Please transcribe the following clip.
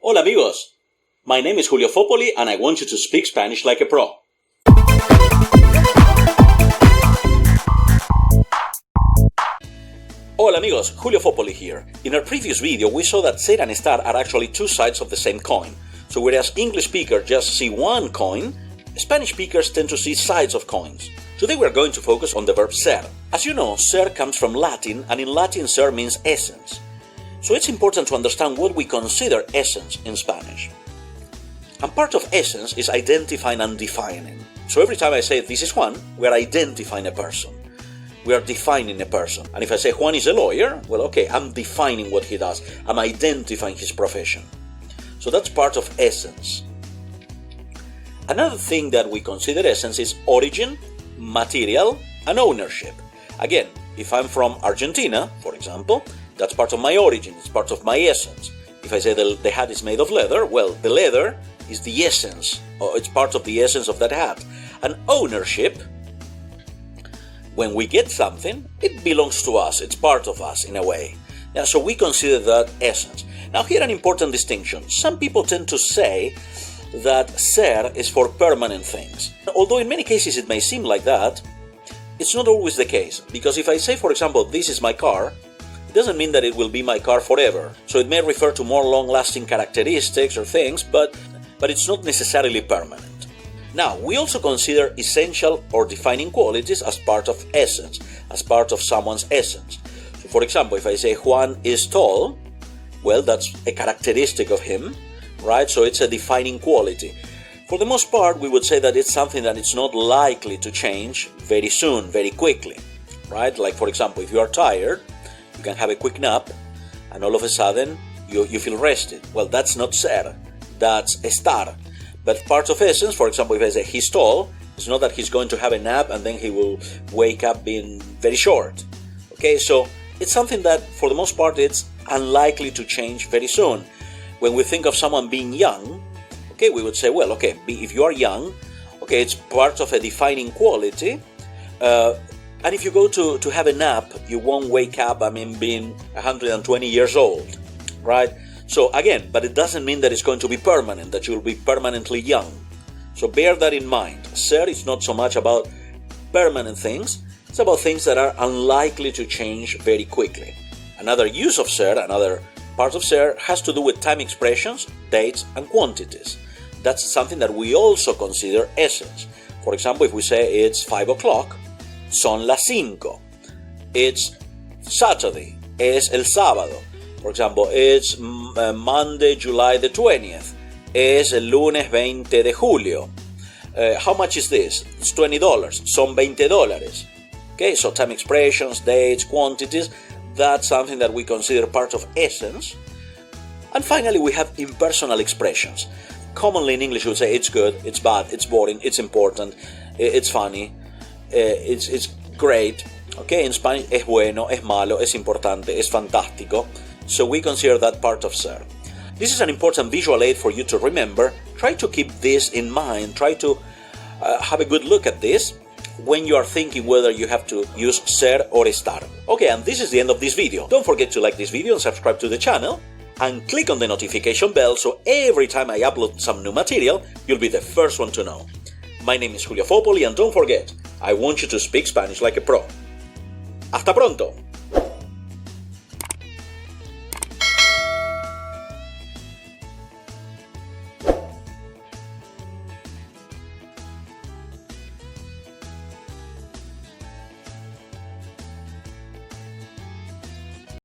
Hola amigos, my name is Julio Fopoli and I want you to speak Spanish like a pro. Hola amigos, Julio Fopoli here. In our previous video we saw that SER and ESTAR are actually two sides of the same coin. So whereas English speakers just see one coin, Spanish speakers tend to see sides of coins. Today we are going to focus on the verb ser. As you know, ser comes from Latin, and in Latin ser means essence. So it's important to understand what we consider essence in Spanish. And part of essence is identifying and defining. So every time I say this is Juan, we are identifying a person. We are defining a person. And if I say Juan is a lawyer, well, okay, I'm defining what he does. I'm identifying his profession. So that's part of essence. Another thing that we consider essence is origin, material, and ownership. Again, if I'm from Argentina, for example, that's part of my origin, it's part of my essence. If I say the hat is made of leather, well, the leather is the essence, or it's part of the essence of that hat. And ownership, when we get something, it belongs to us, it's part of us in a way. Yeah, so we consider that essence. Now here an important distinction. Some people tend to say that ser is for permanent things. Although in many cases it may seem like that, it's not always the case. Because if I say, for example, this is my car, it doesn't mean that it will be my car forever. So it may refer to more long-lasting characteristics or things, but it's not necessarily permanent. Now, we also consider essential or defining qualities as part of essence, as part of someone's essence. So for example, if I say Juan is tall, well, that's a characteristic of him, right? So it's a defining quality. For the most part, we would say that it's something that it's not likely to change very soon, very quickly, right? Like, for example, if you are tired, you can have a quick nap, and all of a sudden, you feel rested. Well, that's not ser, that's estar. But part of essence, for example, if I say he's tall, it's not that he's going to have a nap and then he will wake up being very short. Okay, so it's something that, for the most part, it's unlikely to change very soon. When we think of someone being young, okay, we would say, well, okay, if you are young, okay, it's part of a defining quality. And if you go to have a nap, you won't wake up, being 120 years old, right? So again, but it doesn't mean that it's going to be permanent, that you'll be permanently young. So bear that in mind. Ser is not so much about permanent things, it's about things that are unlikely to change very quickly. Another use of ser, another part of ser, has to do with time expressions, dates, and quantities. That's something that we also consider essence. For example, if we say it's 5 o'clock, son las 5. It's Saturday, es el sábado. For example, it's Monday, July the 20th. Es el lunes 20 de julio. How much is this? It's $20. Son $20. Okay, so time expressions, dates, quantities, that's something that we consider part of essence. And finally, we have impersonal expressions. Commonly in English, we would say it's good, it's bad, it's boring, it's important, it's funny, it's great. Okay, in Spanish, es bueno, es malo, es importante, es fantástico. So we consider that part of ser. This is an important visual aid for you to remember. Try to keep this in mind. Try to have a good look at this when you are thinking whether you have to use ser or estar. Okay, and this is the end of this video. Don't forget to like this video and subscribe to the channel. And click on the notification bell so every time I upload some new material, you'll be the first one to know. My name is Julio Fopoli, and don't forget, I want you to speak Spanish like a pro. ¡Hasta pronto!